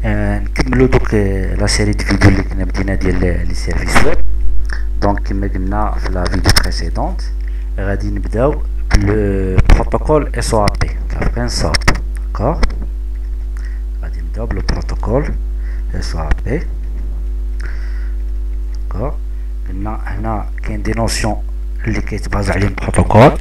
نكملو دوك لا سيري دو فيديو اللي كنا بدينا ديال لي سيرفيس ويب. دونك كما قلنا في لا فيديو بريسيدونت غادي نبداو بلو بروتوكول اس او بي كافرين صاب. داكوغ غادي نبداو بلو بروتوكول اس او بي. داكوغ قلنا هنا كاين دي نوسيون اللي كيتبازا عليهم بروتوكول.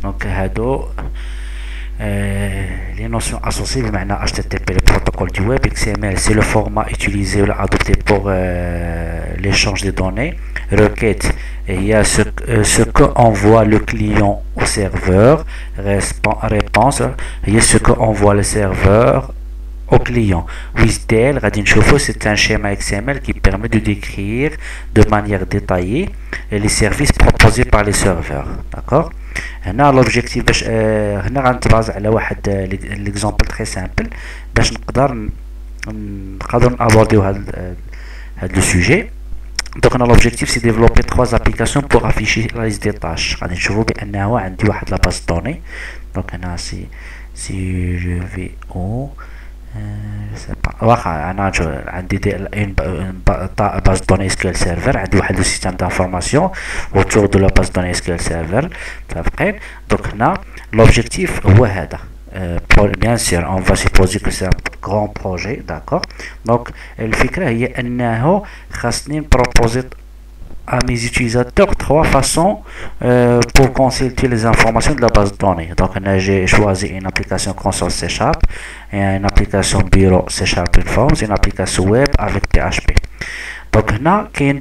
Donc هادو les notions associées بمعنى HTTP le protocole du web. XML c'est le format utilisé ou adopté pour l'échange des données. Requête il y a ce que envoie le client au serveur. Réponse il y a ce que envoie le serveur au client. WSDL c'est un schéma XML qui permet de décrire de manière détaillée les services proposés par les serveurs. D'accord. هنا l'objectif باش هنا غنتبازع على واحد l'exemple très simple باش نقدروا نابورديو هذا le sujet. Donc هنا l'objectif c'est développer 3 applications pour afficher la liste des tâches. غادي نشوفوا بانه عندي واحد لا باز دوني. Donc هنا si je vais au je sais pas واخا انا عندي une base de données SQL Server. عندي واحد le système d'information autour de la base de données SQL Server. متفقين. donc هنا l'objectif هو هذا. bien sûr on va supposer que c'est un grand projet. d'accord. donc الفكرة هي انه خاصني proposer à mes utilisateurs 3 façons pour consulter les informations de la base de données. Donc j'ai choisi une application console C#, et une application bureau C# Forms, une application web avec PHP. Donc là il y a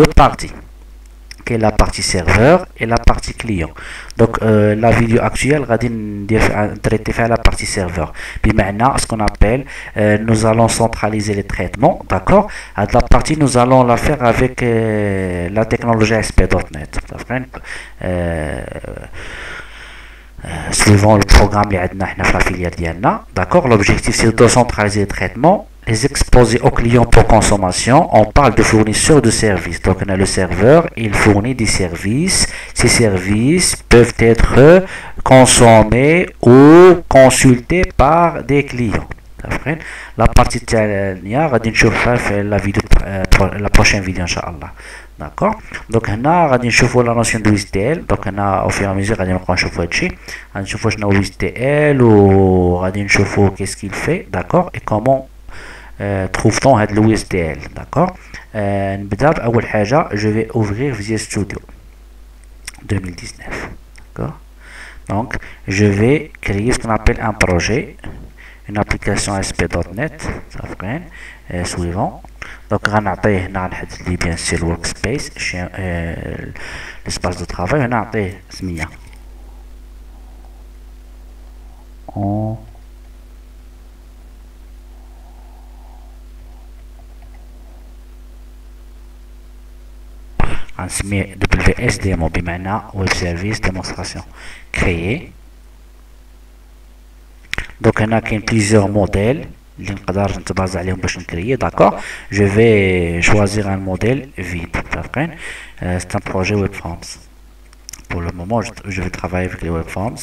deux parties, qui est la partie serveur et la partie client. Donc la vidéo actuelle غادي traiter faire la partie serveur. بمعنى ce qu'on appelle nous allons centraliser les traitements. d'accord. À la partie nous allons la faire avec la technologie ASP.NET. suivant le programme اللي عندنا حنا في la filière ديالنا. d'accord. l'objectif c'est de centraliser les traitements, les exposer aux clients pour consommation. On parle de fournisseurs de services. Donc on a le serveur, il fournit des services. Ces services peuvent être consommés ou consultés par des clients. La partie تاعنا غادي نشوفها في la prochaine vidéo inchallah. d'accord. donc هنا غادي نشوفوا la notion de WSDL. donc هنا au fur et à mesure غادي نبقاو نشوفوا هادشي. غادي نشوفوا شنو هو WSDL وغادي نشوفوا qu'est-ce qu'il fait. d'accord. et comment trouve-t-on هاد le WSDL. d'accord. نبدا بأول حاجة. je vais ouvrir Visual Studio 2019. d'accord. donc je vais créer ce qu'on appelle un projet, une application ASP.NET. suivant. donc غنعطيه هنا غنحدد ليه bien sûr workspace l'espace de travail. هنا نعطيه سمية غنسميه WS Demo بمعنى Web Service Demonstration. créer. donc هنا كاين plusieurs modèles اللي نقدر نتبازع عليهم باش نكريي. d'accord. je vais choisir un modèle vide. c'est un projet web forms. pour le moment je vais travailler avec les web forms.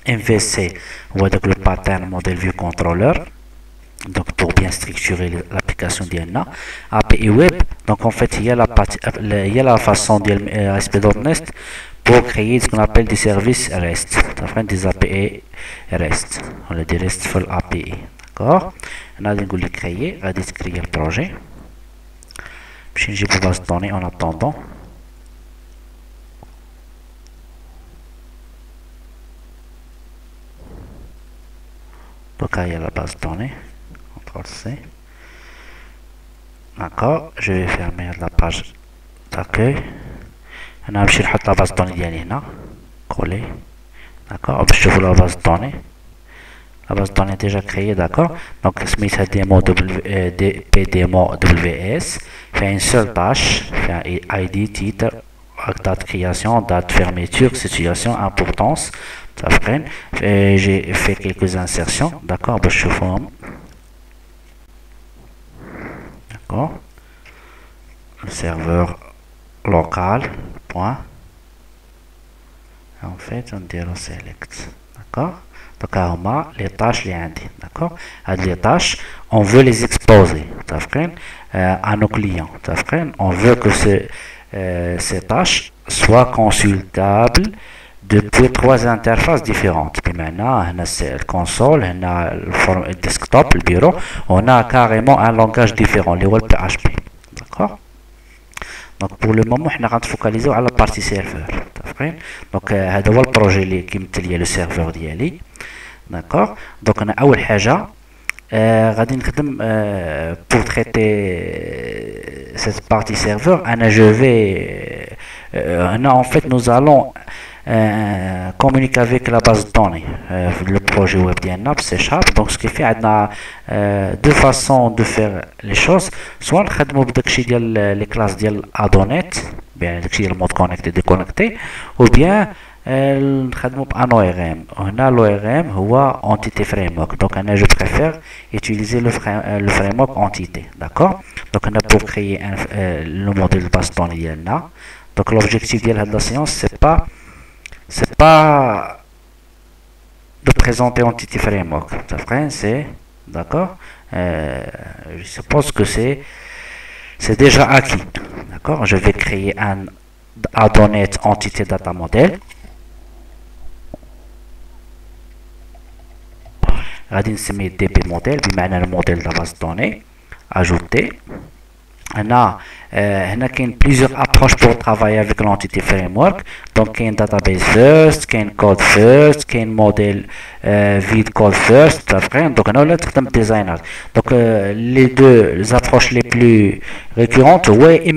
MVC هو داك le pattern model view controller. donc pour bien structurer l'application ديالنا. API web. donc en fait il y a la façon ديال ASP.NET pour créer ce qu'on appelle des services REST. des API REST. on a des RESTful API. d'accord. هنا غادي نقول لك créer. غادي تكريي البروجي باش نجيب base de données en attendant. donc là il y a la base de données. CTRL-C. d'accord. je vais fermer la page d'accueil. هنا نمشي نحط لا باز دوني ديالي هنا coller. d'accord. باش تشوفوا لا باز دوني. la base de données déjà créée. d'accord. donc سميتها demo demo WS. fait une seule tâche. fait ID, titre, date de création, date de fermeture, situation, importance, J'ai fait quelques insertions, d'accord, je forme, d'accord, le serveur local, point, en fait, on dit select, d'accord. Donc, on a les tâches, d'accord. Les tâches, on veut les exposer, à nos clients, on veut que ces tâches soient consultables depuis 3 interfaces différentes. Puis maintenant, on a la console, on a le desktop, le bureau, on a carrément un langage différent, le PHP. D'accord. Donc pour le moment, on va focaliser sur la partie serveur. Donc, c'est le projet qui est le serveur d'IALI. D'accord. Donc, on a أول حاجة غادي نخدم pour traiter cette partie serveur. En fait, nous allons communiquer avec la base de données, le projet web d'IANA, c'est Sharp. Donc, ce qui fait qu'on a deux façons de faire les choses. Soit on خدموا les classes ديال adonet, bien le mode connecté déconnecté, ou bien نخدموا بان ORM. هنا l'ORM هو entité framework. Donc je préfère utiliser le framework entité, d'accord. Donc on a pour créer le modèle de base de données ديالنا. Donc l'objectif de la séance c'est pas de présenter entity framework, c'est d'accord. Je suppose que c'est déjà acquis, d'accord. Je vais créer un adonet entité data model. غادي نسميه DB model بمعنى الموديل de base de données. Ajouter. هنا كاين plusieurs approches pour travailler avec l'entity framework. Donc كاين database first, كاين code first, كاين model vide code first. Donc هنا ولا تخدم designer. Donc les deux approches les plus récurrentes هو يا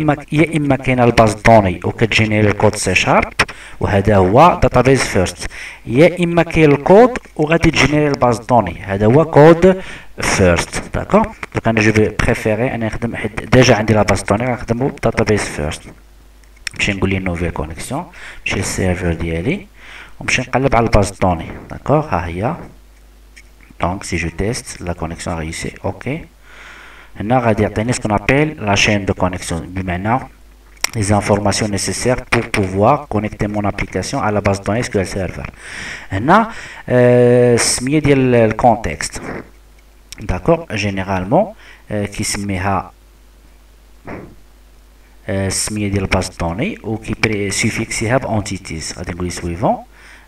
اما كاين الباز دوني وكتجينيري الكود سي شارب وهذا هو database first, يا اما كاين الكود وغادي تجينيري الباز دوني هذا هو كود first, d'accord. Donc je vais préférer انا نخدم déjà عندي لا باز دوني غنخدمو database first. نمشي نقول لي nouvelle connexion, نمشي للسيرفر ديالي ونمشي نقلب على الباز دوني, d'accord. ها هي. Donc si je teste la connexion réussie, ok. هنا غادي يعطيني ce qu'on appelle la chaîne de connexion, بمعنى les informations nécessaires pour pouvoir connecter mon application à la base de données SQL Server. هنا السمية ديال الكونتكست, d'accord. généralement كيسميها السمية ديال الباز دوني وكي سوفيكسيها بانتيتيز. غادي نقول suivant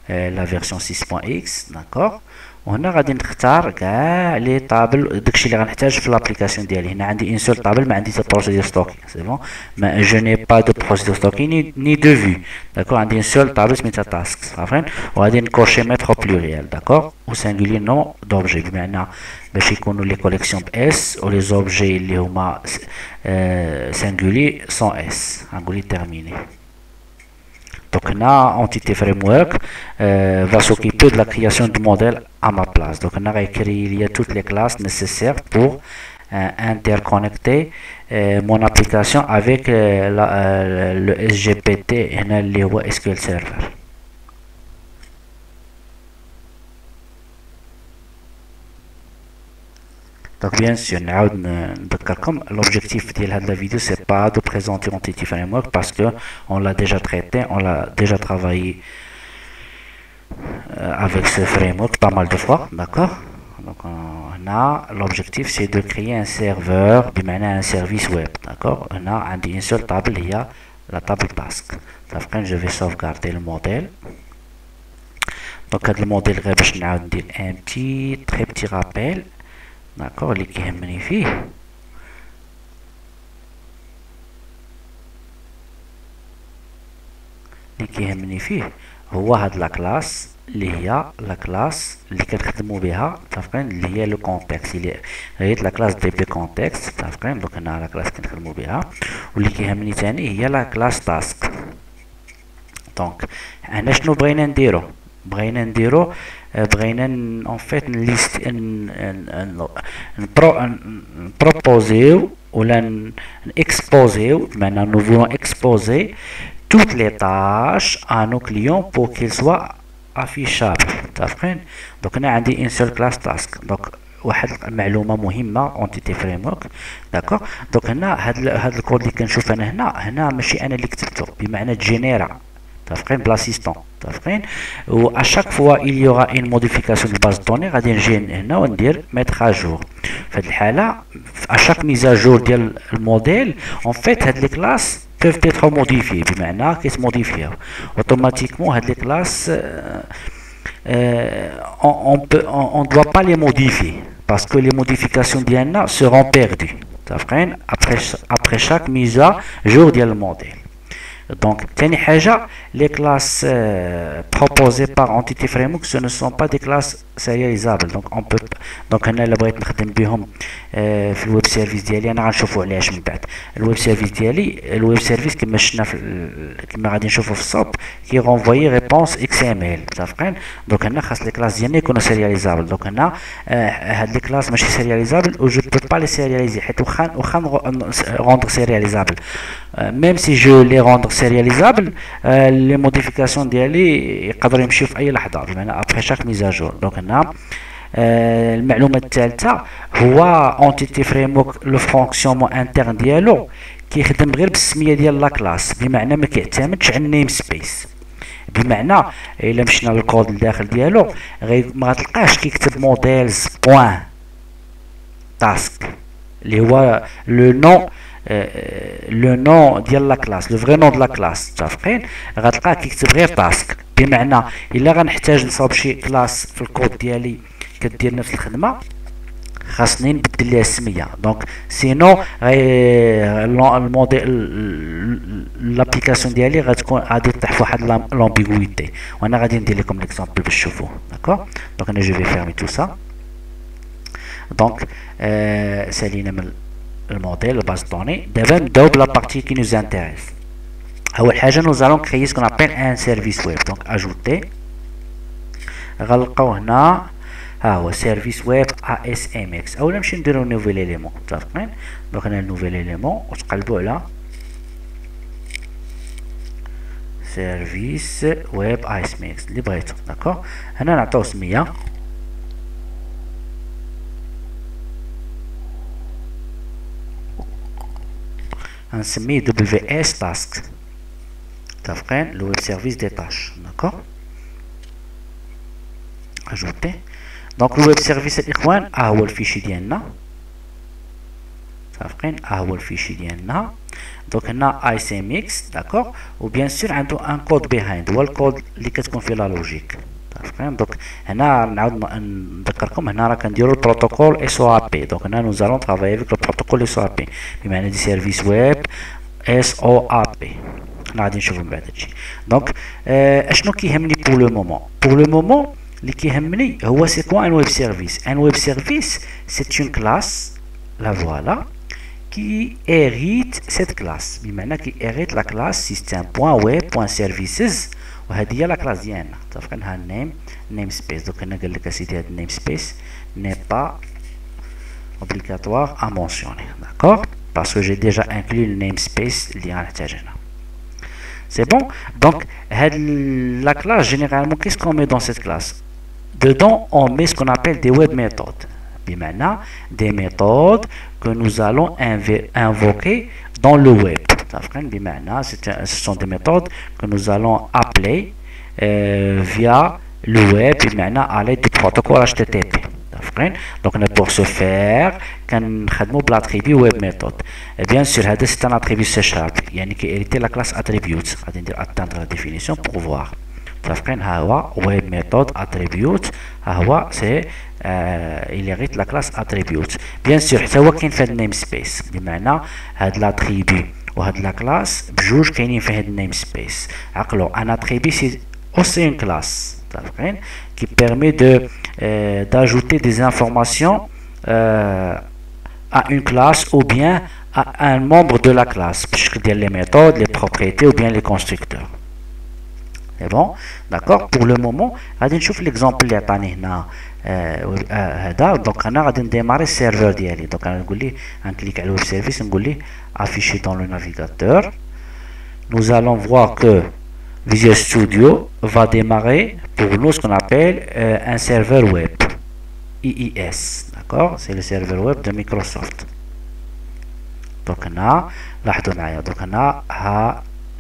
la version 6.x, d'accord. وهنا غادي نختار كاع لي طابل داكشي اللي غنحتاج في لابليكاسيون ديالي. هنا عندي ان سول طابل, ما عندي حتى بروسيدور ستوكين, سي بون. ما جو ني با دو بروسيدور ستوكين ني دو فيو, داكور. عندي ان سول طابل سميتها تاسكس, عارفين. وغادي نكوشي ميتر بلوريال, داكور, و سانغولي نو دوبجي, بمعنى باش يكونوا لي كوليكسيون باس و لي زوبجي اللي هما سانغولي سون اس. غنقول لي تيرميني. Donc là, Entity Framework va s'occuper de la création du modèle à ma place. Donc on a créé il y a toutes les classes nécessaires pour interconnecter mon application avec le SGPT et le SQL Server. Donc bien sûr, l'objectif de la vidéo, c'est pas de présenter Entity Framework parce que on l'a déjà traité, on l'a déjà travaillé avec ce framework pas mal de fois, d'accord. Donc on a l'objectif, c'est de créer un serveur, un service web, d'accord. On a une seule table, il y a la table task. Après, je vais sauvegarder le modèle. Donc le modèle, je vais dire un très petit rappel. D'accord, اللي كيهمني فيه هو هاد لا كلاس اللي هي لا كلاس اللي كنخدموا بها, متفقين, اللي هي لو كونتكست, اللي هي لا كلاس دي بي كونتكست, متفقين. دونك هنا لا كلاس كنخدموا بها, واللي كيهمني ثاني هي لا كلاس تاسك. دونك هنا شنو بغينا نديرو بغينا en fait نبروبوزيو ولا نexposer, بمعنى nous voulons exposer toutes les tâches à nos clients pour qu'ils soient affichable. Donc on a une seule classe task. Donc واحد المعلومه مهمه entity framework. d'accord. donc هنا هذا الكود اللي كنشوف انا هنا ماشي انا اللي كتبته، بمعنى جينيرا متفقين بلاسيستون متفقين. و à chaque fois il y aura une modification de base de données غادي نجي هنا وندير mettre à jour. في هذه الحاله à chaque mise à jour ديال الموديل en fait هاد لي كلاس peuvent être modifiées، بمعنى كيتموديفياو اوتوماتيكمون هاد لي كلاس on ne doit pas les modifier parce que les modifications d'IANA seront perdues après chaque mise à jour du modèle. Donc, les classes proposées par Entity Framework, ce ne sont pas des classes sérialisables. Donc, on peut, donc, on a le web service ديالي انا غنشوفوا علاش من بعد. الويب سيرفيس ديالي الويب سيرفيس كما شفنا كما غادي نشوفوا في الصوب كي رونفوي ريبونس اكس ام ال متفقين. دونك هنا خاص لي كلاس ديالنا يكونوا سيرياليزابل. دونك هنا هاد لي كلاس ماشي سيرياليزابل و جو بو با لي سيرياليزي حيت واخا روندر سيرياليزابل même si je les rendre sérialisables les modifications ديالي يقدروا يمشيو في اي لحظه، بمعنى après chaque mise à jour. دونك هنا المعلومه الثالثه هو entity framework لو فونكسيونمون انترن ديالو كيخدم غير بالسميه ديال لا كلاس، بمعنى ما كيعتمدش على النيم سبيس. بمعنى الا مشينا للكود الداخل ديالو ما غتلقاش كيكتب موديلز بوين تاسك اللي هو لو نون ديال لا كلاس، لو فري نون د لا كلاس متفقين. غتلقاه كيكتب غير تاسك، بمعنى الا غنحتاج نصاوب شي كلاس في الكود ديالي كدير نفس الخدمه خاصني نبدل ليها السميه. دونك سينو الموديل لابليكاسيون ديالي غادي تطيح في واحد لامبيغويتي، وانا غادي ندير لكم ليكزامبل باش تشوفوا. داكور. دونك انا جو في فيرمي تو سا. دونك سالينا من الموديل الباز دوني. دابا نبداو بلا بارتي كي نوز انتريس. اول حاجه نوز الون كريي سكون ابل ان سيرفيس ويب. دونك اجوتي غنلقاو هنا ها هو سيرفيس ويب اس ام اكس. اولا نمشي نديرو نوفيل اليمون متفقين. دونك هنا نوفيل اليمون وتقلبوا على سيرفيس ويب اس ام اكس اللي بغيتو. داكور. هنا نعطيو سميه غنسميه دبليو اس تاسك متفقين، لو ويب سيرفيس دي تاش. داكور. اجوتي. دونك الويب سيرفيس الاخوان هو الفيشي ديالنا متفقين، هو الفيشي ديالنا. دونك هنا اي سي ام اكس. داكور. و بيان سور عنده ان كود بيهايند هو الكود اللي كتكون فيه لا لوجيك متفقين. دونك هنا نعاود نذكركم هنا راه كنديرو البروتوكول اس او ا بي. دونك هنا نو زالون ترافايي افيك لو بروتوكول اس او ا بي، بمعنى دي سيرفيس ويب اس او ا بي. حنا غادي نشوفو من بعد هادشي. دونك اشنو كيهمني بور لو مومون؟ بور لو مومون اللي كيهمني هو سي كوا ان ويب سيرفيس. ان ويب سيرفيس سي اون كلاس لا فوالا qui hérite cette classe، بمعنى qui hérite la classe system.web.services، وهذه هي لا كلاس ديالنا متفقين. ها نيم سبيس. دوك هنا قال لك اسيدي هاد النيم سبيس n'est pas obligatoire à mentionner. d'accord parce que j'ai déjà inclus le namespace اللي غنحتاج هنا. c'est bon. donc la classe généralement qu'est-ce qu'on met dans cette classe? Dedans on met ce qu'on appelle des web méthodes، بمعنى des méthodes que nous allons invoquer dans le web. بمعنى ce sont des méthodes que nous allons appeler via le web، بمعنى à l'aide du protocole HTTP. donc pour ce faire كنخدموا بالاتريبيو ويب ميثود. bien sûr هذا c'est un attribut C# يعني كيريتي لا كلاس attribute. غادي ندير atteindre la définition pour voir. متفقين. ها هو web method attribute، ها هو سي il hérite la classe attribute. bien sûr حتى هو كاين في هاد النيم سبيس، بمعنى هاد لاتريبي وهاد لا كلاس بجوج كاينين في هاد النيم سبيس. عقلوا ان اتريبي سي aussi une classe qui permet d'ajouter des informations à une classe ou bien à un membre de la classe, puisque il y a les méthodes, les propriétés ou bien les constructeurs. C'est bon. D'accord. Pour le moment غادي نشوف l'exemple اللي عطاني هنا هذا. دونك انا غادي نديماري السيرفر ديالي. دونك انا نقول ليه غنكليك على الويب سيرفيس نقول ليه afficher dans le navigateur. nous allons voir que Visual Studio va démarrer pour nous ce qu'on appelle un serveur web, IIS, d'accord? C'est le serveur web de Microsoft. Donc on a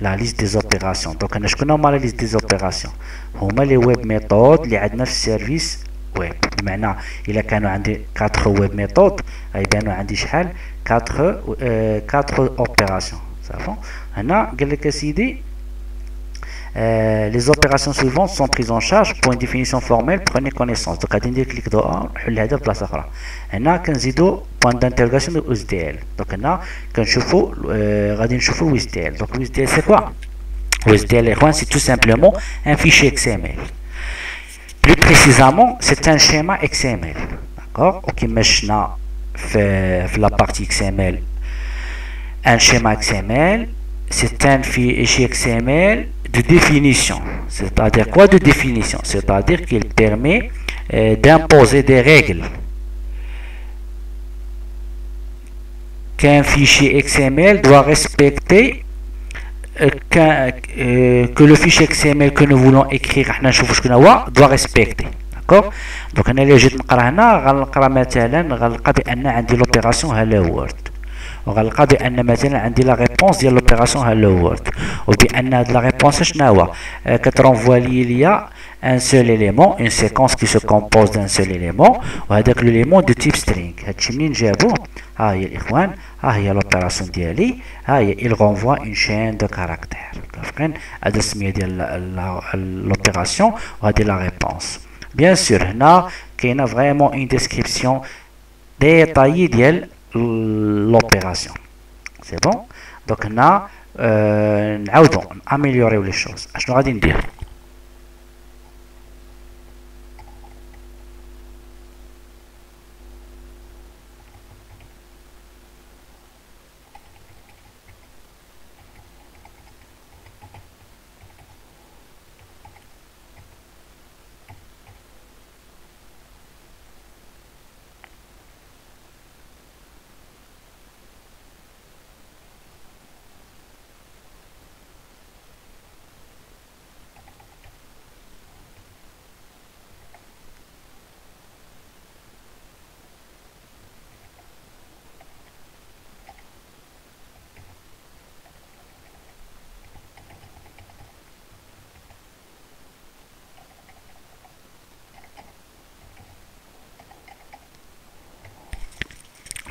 la liste des opérations. Donc on a la liste des opérations. هما les web méthodes اللي عندنا في السيرفيس ويب. بمعنى إلا كانوا عندي 4 web méthodes غيبانوا عندي شحال 4 opérations. صافي. هنا قال لك سيدي les opérations suivantes sont prises en charge pour une définition formelle. Prenez connaissance. Donc, غادي ندير كليك دو نحل هذا بلاصه اخرى. هنا كنزيدوا point d'interrogation de USDL. Donc هنا كنشوفوا غادي نشوفوا USDL. Donc USDL c'est quoi? USDL les ikhwan, c'est tout simplement un fichier XML. Plus précisément, c'est un schéma XML. D'accord? وكما شفنا في la partie XML, un schéma XML, c'est un fichier XML de définition. C'est-à-dire quoi de définition? C'est-à-dire qu'il permet d'imposer des règles qu'un fichier XML doit respecter, que le fichier XML que nous voulons écrire doit respecter. D'accord? Donc انا اللي جيت نقرا هنا غنقرا مثلا غنلقى بان عندي لوبيراسيون هالو وورد، وغنلقى بان مثلا عندي لا ريبونس ديال لوبيراسيون هالو وورد، وبان هاد لا ريبونس شنو هو كترونفوا ليا un seul élément, une séquence qui se compose d'un seul élément, وهذاك l'élément de type string. هادشي منين جابوه؟ ها هي الاخوان، ها هي لوبيراسيون ديالي، ها هي il renvoie une chaîne de caractères. فهمتين؟ هذا السميه ديال لوبيراسيون وهذه لا ريبونس. Bien sûr, هنا كاينه vraiment une description détaillée ديال l'opération. C'est bon? Donc هنا نعاودو ناميليوريو لي شوز. اشنو غادي ندير؟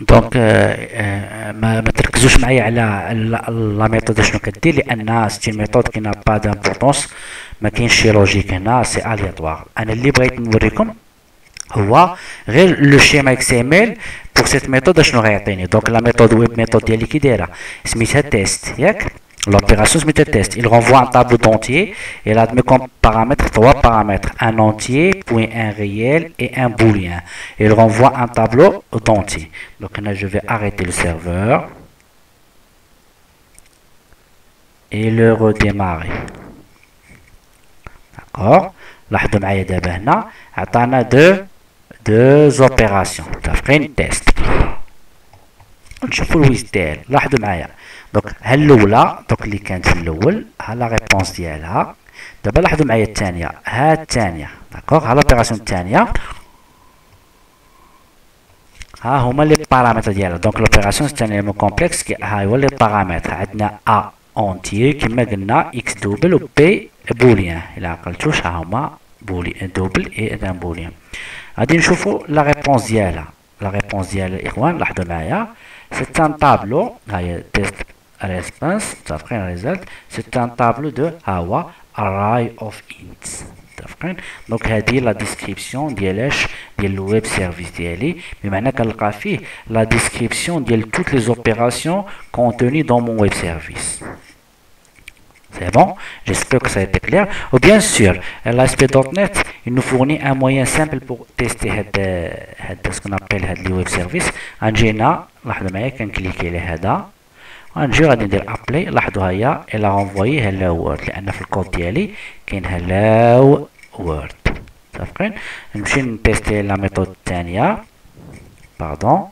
دونك ما تركزوش معايا على لا ميثود شنو كدير، لان ستي ميثود كاينه با دامبورطونس، ما كاينش شي لوجيك هنا، سي الياتوار. انا اللي بغيت نوريكم هو غير لو شيما اكس ام ال بور سيت ميثود شنو غيعطيني. دونك لا ميثود ويب ميثود ديالي كي دايره سميتها تيست ياك. L'opération se met à test. Il renvoie un tableau d'entier. Il admet comme paramètres 3 paramètres. Un entier, puis un réel et un booléen. Il renvoie un tableau d'entier. Donc là, je vais arrêter le serveur. Et le redémarrer. D'accord? لاحظوا معايا دابا هنا عطانا deux opérations. تفرين تيست. نشوفوا الويستيل. لاحظوا معايا. دونك ها الاولى دونك اللي كانت في الاول ها لا ريبونس ديالها. دابا لاحظوا معايا الثانيه، ها الثانيه داكوغ، ها لوبيراسيون الثانيه ها هما لي بارامتر ديالها. دونك لوبيراسيون الثانيه مو كومبلكس، ها هو لي بارامتر عندنا ا اونتيي كما قلنا اكس دوبل و بي بوليان. الا عقلتوش ها هما بولي دوبل اي ان بوليان. غادي نشوفوا لا ريبونس ديالها. لا ريبونس ديال الاخوان لاحظوا معايا c'est un tableau. هاي تيست response تفقين result. c'est un tableau de هوا array of ints. تفقين. دونك هذه لا ديسكريبسيون ديالاش ديال الويب سيرفيس ديالي، بمعنى كنلقى فيه لا ديسكريبسيون ديال toutes les opérations contenues dans mon web service. C'est bon? J'espère que ça a été clair. Ou bien sûr, l'ASP.NET, il nous fournit un moyen simple pour tester ce qu'on appelle les web services. Angina, لاحظوا معايا كنكليكي على هذا غنجي غادي ندير ابلاي. لاحظوا هيا الا غونفوي هالو وورد، لان في الكود ديالي كاين هالو وورد. متفقين؟ نمشي نتيستي لا ميثود الثانيه. باردون،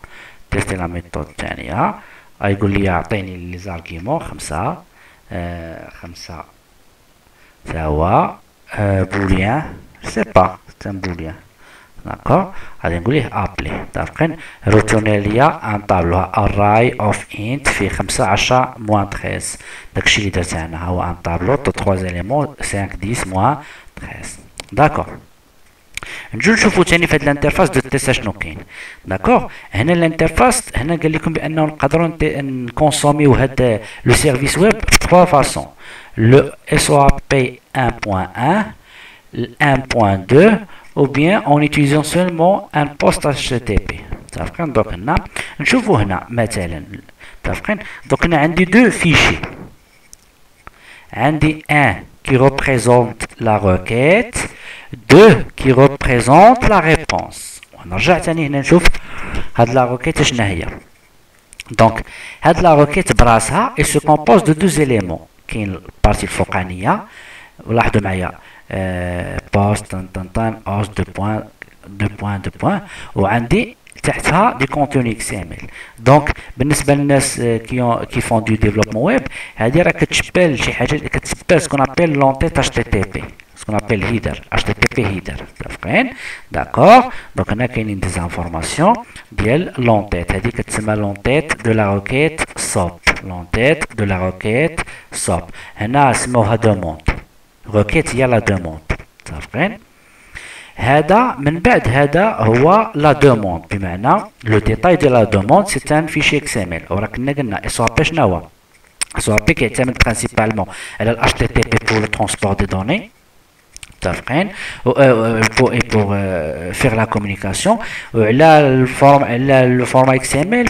تيستي لا ميثود الثانيه. غايقول لي يعطيني لي زارغيمون 5 ça va booléen, je sais pas, c'est un booléen. D'accord, allez نقول له apply دافقين retourner ليا un tableau array of int في 15 moins 13 داكشي اللي درت هنا هو un tableau de 3 éléments 5 10 moins 13 d'accord. نجو نشوفو تاني في هاد الانترفاس دو تيست شنو كاين. داكوغ هنا الانترفاس هنا قال لكم بانه نقدروا نكونسوميو هاد لو سيرفيس ويب ب 3 فاصون، لو SOAP 1.1 1.2 ou bien en utilisant seulement un post HTTP. متفقين؟ دوك هنا نشوفو هنا مثلا متفقين؟ دوك هنا عندي دو فيشي، عندي un qui représente la requête, 2 qui représente la réponse. ونرجع تاني هنا نشوف هاد la requête شنو هي. دونك هاد la requête براسها elle se compose de 2 éléments. كاين البارتي الفوقانية ولاحظوا معايا post طن os 2 وعندي تحتها دي كونتوني XML. دونك بالنسبه للناس كي فون دو ديفلوبمون ويب هذه راه كتشبه شي حاجه اللي كتشبه سكون ابيل لونتيت HTTP، سكون ابيل هيدر HTTP هيدر. متفقين؟ داكوغ. دونك هنا كاينين دي زانفورماسيون ديال لونتيت، هذه كتسمى لونتيت دو لا روكيت SOAP، لونتيت دو لا روكيت SOAP. هنا سموها دوموند، روكيت هي لا دوموند. متفقين؟ هذا من بعد هذا هو لا دوموند، بمعنى لو ديتاي دو لا دوموند سي ان فيشي XML. وراه كنا قلنا SOAP شنو هو؟ SOAP كيعتمد برينسيبالمون على ال HTTP pour le transport des données. متفقين؟ pour faire la communication، وعلى le format XML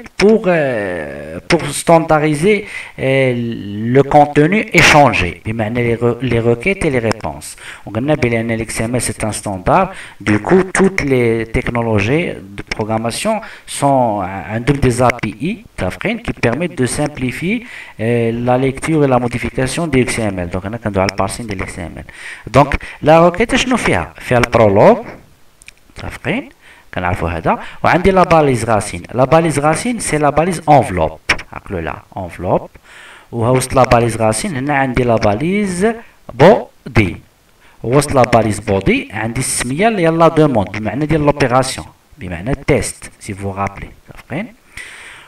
pour standardiser le contenu échangé، بمعنى les requêtes et les réponses. وقلنا بأن l'XML c'est un standard، du coup toutes les technologies de programmation sont عندهم des API متفقين qui permettent de simplifier la lecture et la modification des XML. donc هنا كندوي على البارسين ديال XML. donc لا روكيت شنو فيها؟ فيها البرولوج متفقين؟ كنعرفوا هذا. وعندي لا باليز غاسين، لا باليز غاسين سي لا باليز انفلوب، عقلوا لها انفلوب. ووسط لا باليز غاسين هنا عندي لا باليز بودي، ووسط لا باليز بودي عندي السميه ديال لا دوموند بمعنى ديال لوبيراسيون، بمعنى تيست سي فو غابلي. متفقين؟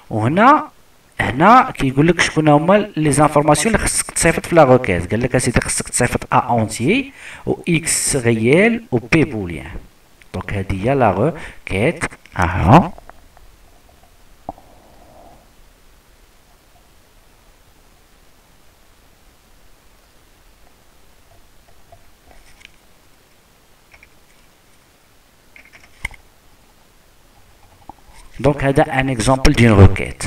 وهنا كيقول لك شكون هما لي زانفورماسيون اللي خصك تصيفط في لا روكيت. قال لك اسيدي خصك تصيفط ا اونتيي و اكس ريال و بي بوليان. دونك هذه هي لا روكيت. اها دونك هذا ان اكزامبل دون روكيت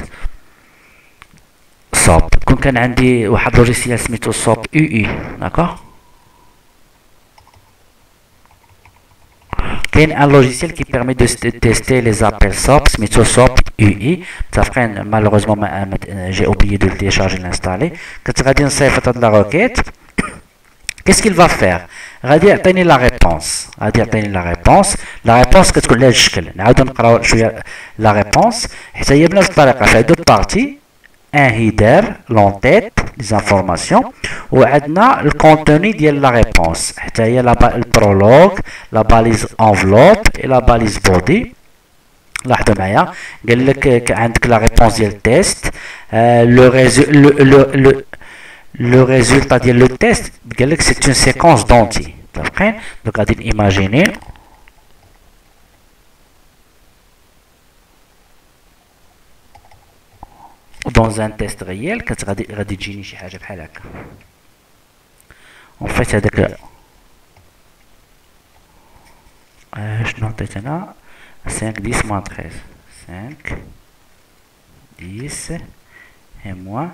SOAP. كون كان عندي واحد لوجيسيال سميتو SOAP UI، داكوغ. كاين ان لوجيسيال كي بيرمي دو تيستي لي زابيل SOAP سميتو SOAP UI. متفقين؟ مالوغوزمون جي اوبليي دو تيشارجي لانستالي. كنت غادي نصيفط هاد لا روكيت، qu'est-ce qu'il va faire؟ غادي يعطيني لا ريبونس، لا ريبونس كتكون لهاد الشكل. نعاودو نقراو شويه لا ريبونس حتى هي بنفس الطريقه، فيها دو بارتي، un header l'entête les informations وعندنا الكونتوني ديال لا ريبونس حتى هي البرولوج، لا باليز انفلوب et la باليز بودي. لاحظوا معايا قال لك عندك لا ريبونس ديال التيست، لو ريزولتا ديال لو تيست قال لك سي اون سيكونس دونتي. متفقين؟ دونك غادي نيماجيني dans un test réel غادي تجيني شي حاجه بحال هكا. اون فيت هذاك شنو عطيت انا 5 10 moins 13 5 10 et moins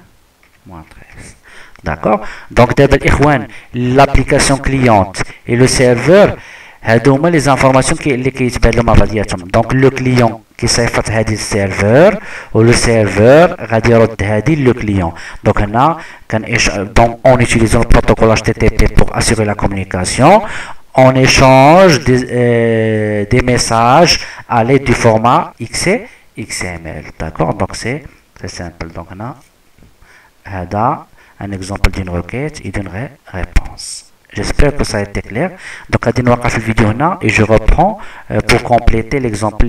13. d'accord. donc دابا الاخوان l'application cliente et le serveur هادو هما لي زانفورماسيون اللي كيتبادلوا مع بعضياتهم. دونك لو كليون كيصيفط هادي للسيرفور ولو سيرفور غادي يرد هادي لو كليون. دونك هنا دونك اون utilisant le protocole HTTP pour assurer la communication, on échange des messages à l'aide du format XML. d'accord. donc c'est très simple. donc هنا هذا un exemple d'une requête et d'une réponse. J'espère que ça a été clair. Donc, à la vidéo et je reprends pour compléter l'exemple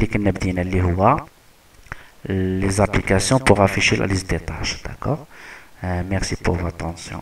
les applications pour afficher la liste des tâches. D'accord? Merci pour votre attention.